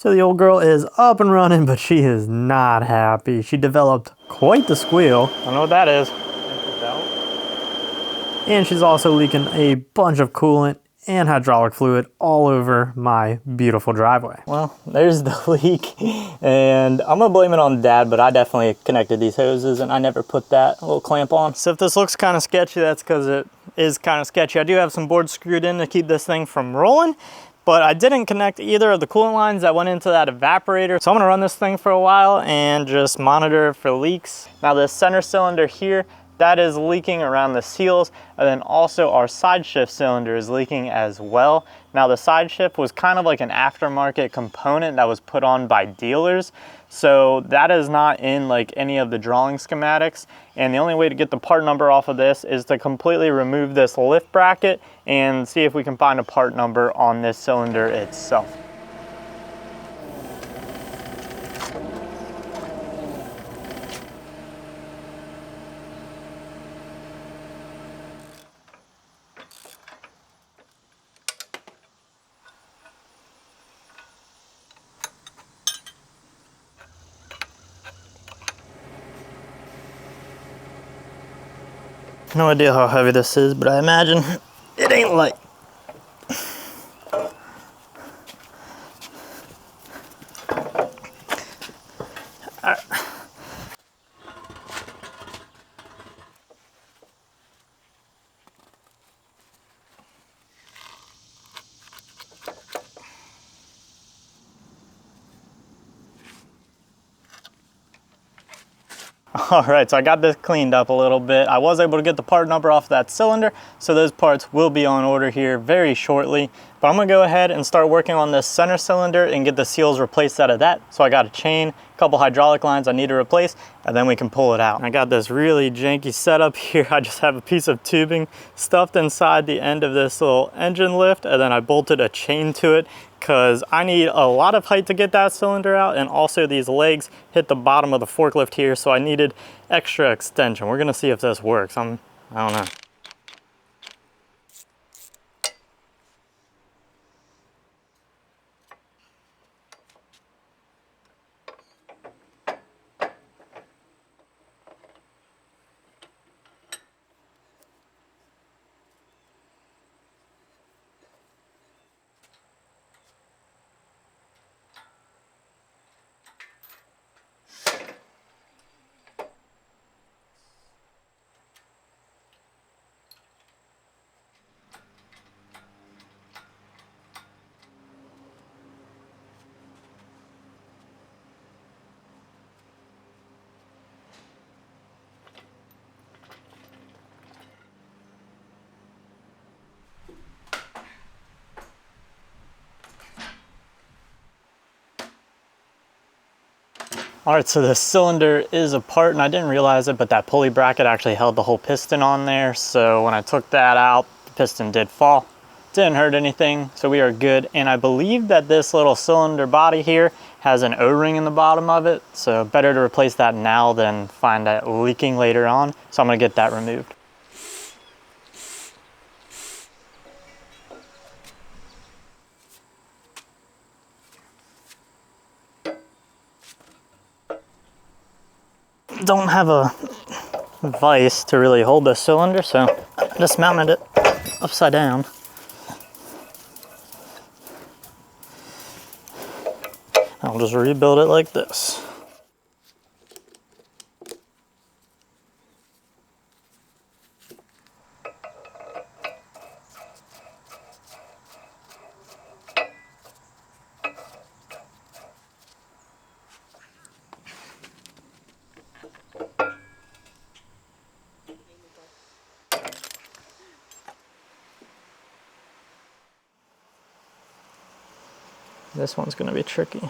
So the old girl is up and running, but she is not happy. She developed quite the squeal. I don't know what that is. And she's also leaking a bunch of coolant and hydraulic fluid all over my beautiful driveway. Well, there's the leak, and I'm gonna blame it on Dad, but I definitely connected these hoses and I never put that little clamp on. So if this looks kind of sketchy, that's because it is kind of sketchy. I do have some boards screwed in to keep this thing from rolling, but I didn't connect either of the coolant lines that went into that evaporator. So I'm gonna run this thing for a while and just monitor for leaks. Now this center cylinder here, that is leaking around the seals, and then also our side shift cylinder is leaking as well. Now the side shift was kind of like an aftermarket component that was put on by dealers, so that is not in like any of the drawing schematics, and the only way to get the part number off of this is to completely remove this lift bracket and see if we can find a part number on this cylinder itself. No idea how heavy this is, but I imagine it ain't light. All right. All right, so I got this cleaned up a little bit. I was able to get the part number off that cylinder, so those parts will be on order here very shortly. But I'm gonna go ahead and start working on this center cylinder and get the seals replaced out of that. So I got a chain, a couple hydraulic lines I need to replace, and then we can pull it out. I got this really janky setup here. I just have a piece of tubing stuffed inside the end of this little engine lift, and then I bolted a chain to it because I need a lot of height to get that cylinder out, and also these legs hit the bottom of the forklift here, so I needed extra extension. We're gonna see if this works. I don't know. All right, so the cylinder is apart, and I didn't realize it, but that pulley bracket actually held the whole piston on there. So when I took that out, the piston did fall. Didn't hurt anything, so we are good. And I believe that this little cylinder body here has an O-ring in the bottom of it. So better to replace that now than find that leaking later on. So I'm gonna get that removed. Don't have a vise to really hold the cylinder, so I just mounted it upside down. I'll just rebuild it like this. This one's gonna be tricky.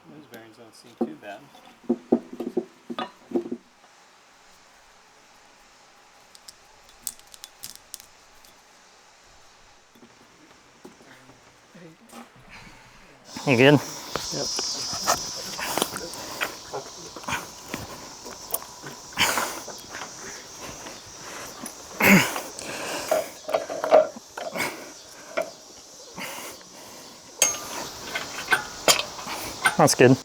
Those bearings don't seem too bad. You good? Yep. That's good.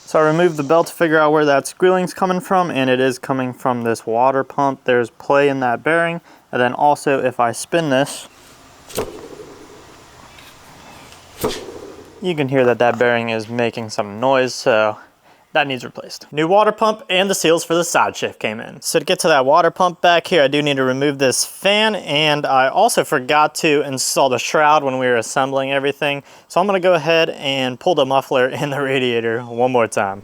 So I removed the belt to figure out where that squealing's coming from, and it is coming from this water pump. There's play in that bearing. And then also if I spin this, you can hear that that bearing is making some noise, so that needs replaced. New water pump and the seals for the side shift came in. So to get to that water pump back here, I do need to remove this fan, and I also forgot to install the shroud when we were assembling everything. So I'm gonna go ahead and pull the muffler and the radiator one more time.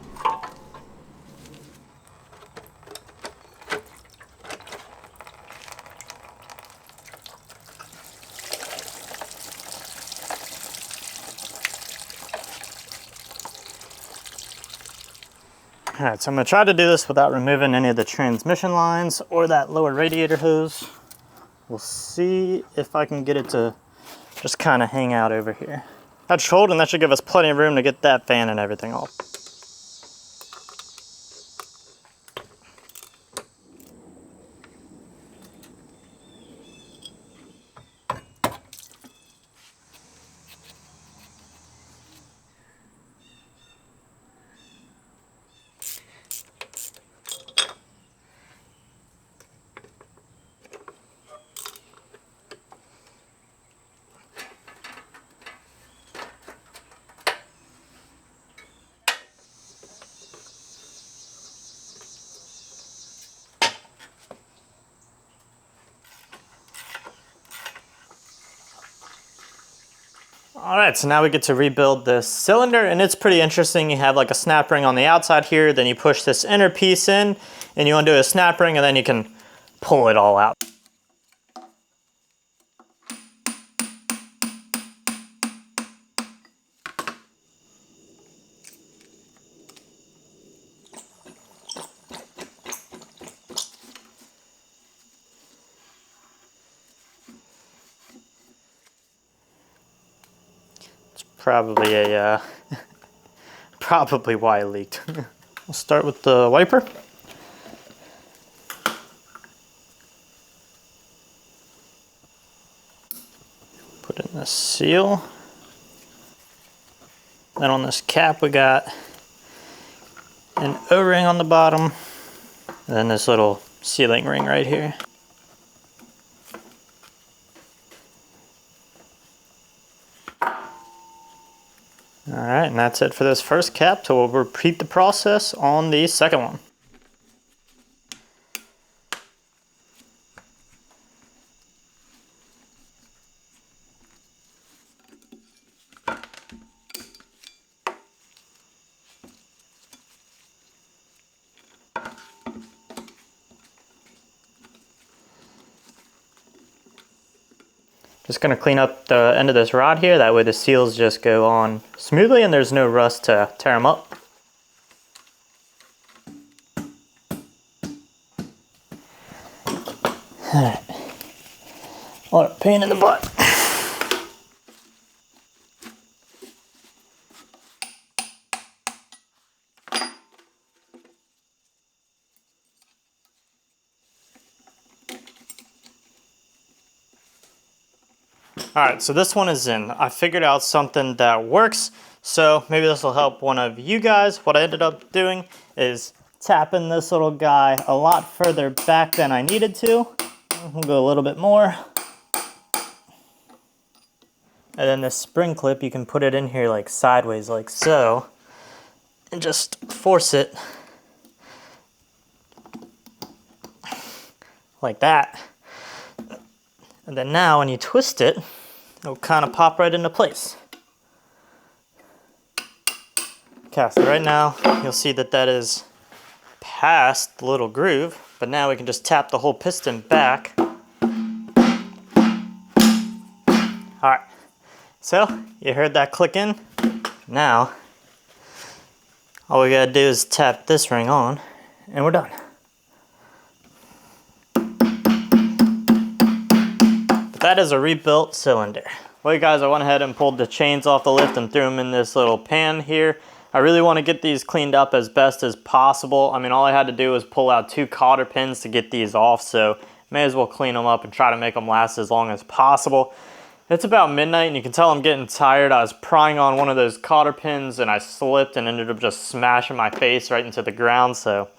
All right, so I'm gonna try to do this without removing any of the transmission lines or that lower radiator hose. We'll see if I can get it to just kind of hang out over here. That should hold, and that should give us plenty of room to get that fan and everything off. All right, so now we get to rebuild this cylinder, and it's pretty interesting. You have like a snap ring on the outside here, then you push this inner piece in, and you undo a snap ring, and then you can pull it all out. Probably a, probably why it leaked. We'll start with the wiper. Put in the seal. Then on this cap we got an O-ring on the bottom, and then this little sealing ring right here. All right, and that's it for this first cap, so we'll repeat the process on the second one. Just gonna clean up the end of this rod here, that way the seals just go on smoothly and there's no rust to tear them up. Alright, what a pain in the butt. All right, so this one is in. I figured out something that works, so maybe this will help one of you guys. What I ended up doing is tapping this little guy a lot further back than I needed to. We'll go a little bit more. And then this spring clip, you can put it in here like sideways, like so, and just force it like that. And then now when you twist it, it'll kind of pop right into place. Okay, so right now you'll see that that is past the little groove, but now we can just tap the whole piston back. All right, so you heard that click in. Now, all we gotta do is tap this ring on and we're done. That is a rebuilt cylinder. Well, you guys, I went ahead and pulled the chains off the lift and threw them in this little pan here. I really want to get these cleaned up as best as possible. I mean, all I had to do was pull out 2 cotter pins to get these off, so may as well clean them up and try to make them last as long as possible. It's about midnight and you can tell I'm getting tired. I was prying on one of those cotter pins and I slipped and ended up just smashing my face right into the ground. So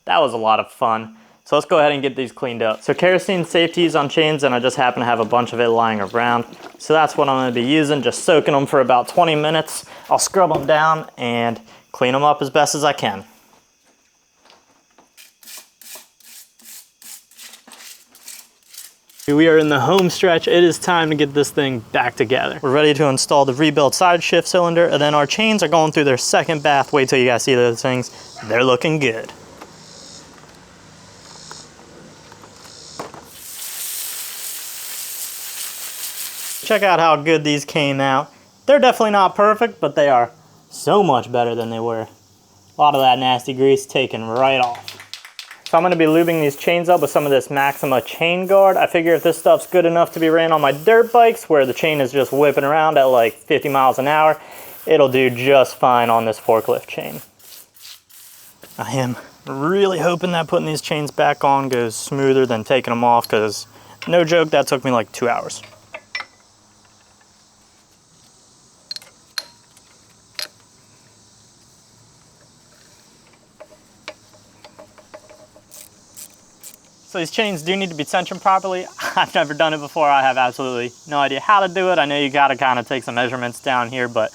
that was a lot of fun. So let's go ahead and get these cleaned up. So kerosene safeties on chains, and I just happen to have a bunch of it lying around. So that's what I'm gonna be using, just soaking them for about 20 minutes. I'll scrub them down and clean them up as best as I can. We are in the home stretch. It is time to get this thing back together. We're ready to install the rebuilt side shift cylinder, and then our chains are going through their second bath. Wait till you guys see those things. They're looking good. Check out how good these came out. They're definitely not perfect, but they are so much better than they were. A lot of that nasty grease taken right off. So I'm gonna be lubing these chains up with some of this Maxima chain guard. I figure if this stuff's good enough to be ran on my dirt bikes where the chain is just whipping around at like 50 miles an hour, it'll do just fine on this forklift chain. I am really hoping that putting these chains back on goes smoother than taking them off, because no joke, that took me like 2 hours. So these chains do need to be tensioned properly. I've never done it before. I have absolutely no idea how to do it. I know you gotta kind of take some measurements down here, but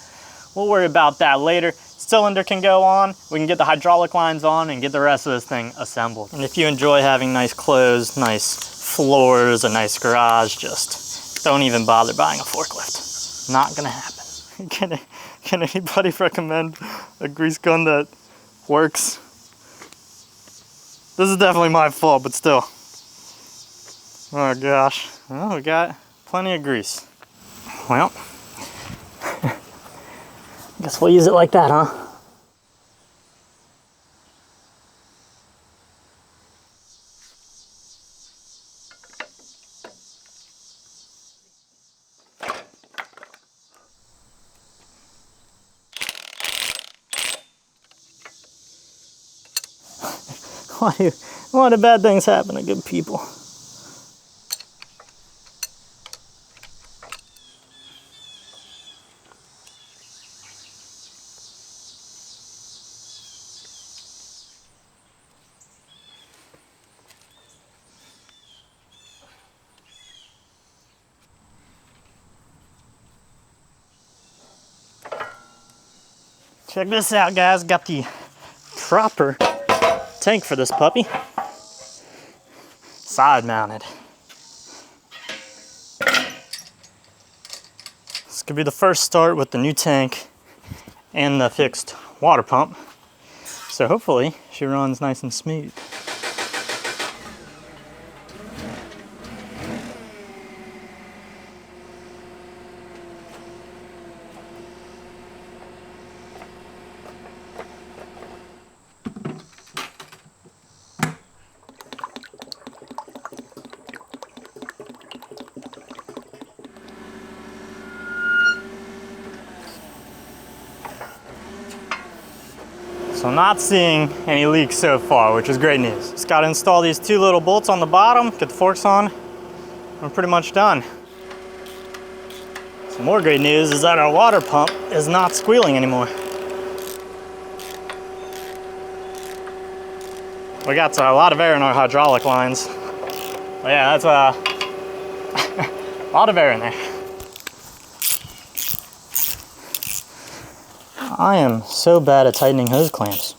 we'll worry about that later. Cylinder can go on. We can get the hydraulic lines on and get the rest of this thing assembled. And if you enjoy having nice clothes, nice floors, a nice garage, just don't even bother buying a forklift. Not gonna happen. Can anybody recommend a grease gun that works? This is definitely my fault, but still. Oh gosh. Well, we got plenty of grease. Well, guess we'll use it like that, huh? Why do bad things happen to good people? Check this out, guys. Got the proper tank for this puppy. Side mounted. This could be the first start with the new tank and the fixed water pump. So hopefully she runs nice and smooth. So I'm not seeing any leaks so far, which is great news. Just gotta install these two little bolts on the bottom, get the forks on, we're pretty much done. Some more great news is that our water pump is not squealing anymore. We got a lot of air in our hydraulic lines. But yeah, that's a lot of air in there. I am so bad at tightening hose clamps.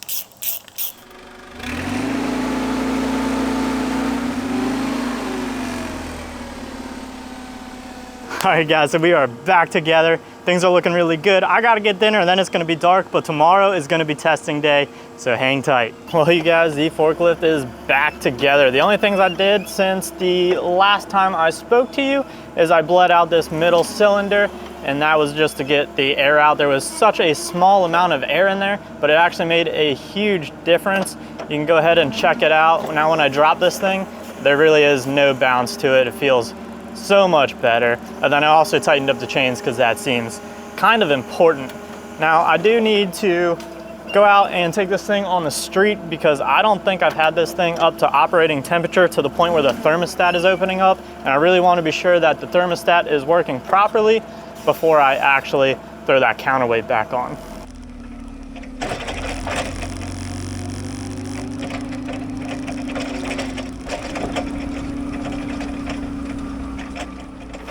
All right guys, so we are back together. Things are looking really good. I gotta get dinner and then it's gonna be dark, but tomorrow is gonna be testing day, so hang tight. Well you guys, the forklift is back together. The only things I did since the last time I spoke to you is I bled out this middle cylinder, and that was just to get the air out. There was such a small amount of air in there, but it actually made a huge difference. You can go ahead and check it out. Now when I drop this thing, there really is no bounce to it. It feels so much better. And then I also tightened up the chains because that seems kind of important. Now I do need to go out and take this thing on the street because I don't think I've had this thing up to operating temperature to the point where the thermostat is opening up, and I really want to be sure that the thermostat is working properly before I actually throw that counterweight back on.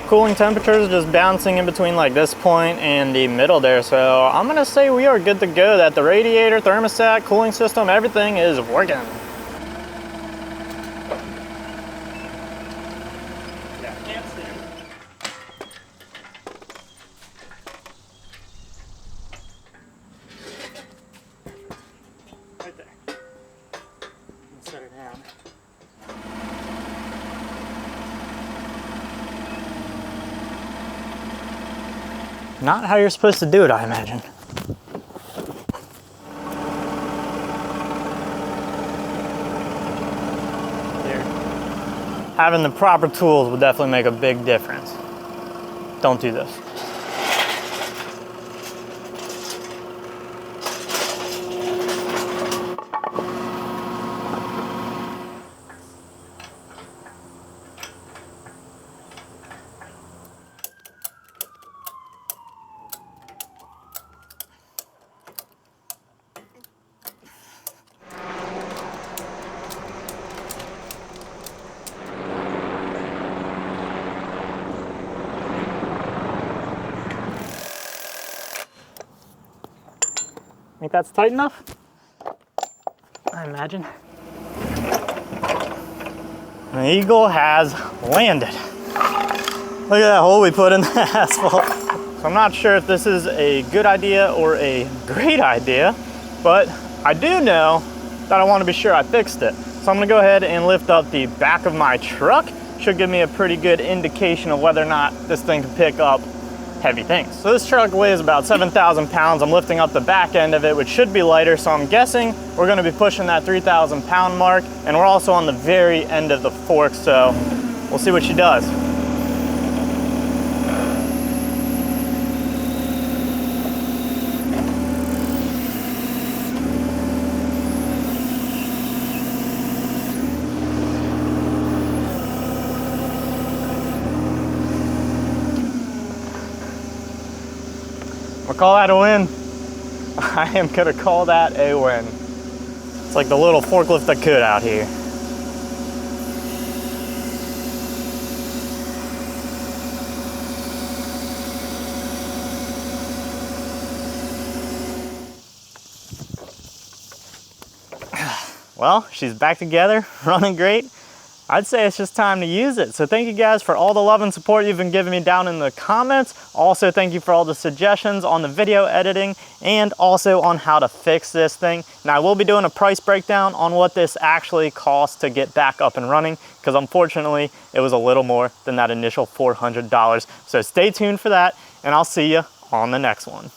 Cooling temperature is just bouncing in between like this point and the middle there, so I'm gonna say we are good to go, that the radiator, thermostat, cooling system, everything is working. Yeah, can't stand it. Right there. Let's set it down. Not how you're supposed to do it, I imagine. Here. Having the proper tools will definitely make a big difference. Don't do this. Think that's tight enough? I imagine. The Eagle has landed. Look at that hole we put in the asphalt. So I'm not sure if this is a good idea or a great idea, but I do know that I want to be sure I fixed it. So I'm gonna go ahead and lift up the back of my truck. Should give me a pretty good indication of whether or not this thing can pick up heavy things. So this truck weighs about 7,000 pounds. I'm lifting up the back end of it, which should be lighter. So I'm guessing we're gonna be pushing that 3,000 pound mark. And we're also on the very end of the fork. So we'll see what she does. We'll call that a win. I am gonna call that a win. It's like the little forklift I could out here. Well, she's back together, running great. I'd say it's just time to use it. So thank you guys for all the love and support you've been giving me down in the comments. Also, thank you for all the suggestions on the video editing and also on how to fix this thing. Now, I will be doing a price breakdown on what this actually costs to get back up and running, because unfortunately, it was a little more than that initial $400. So stay tuned for that, and I'll see you on the next one.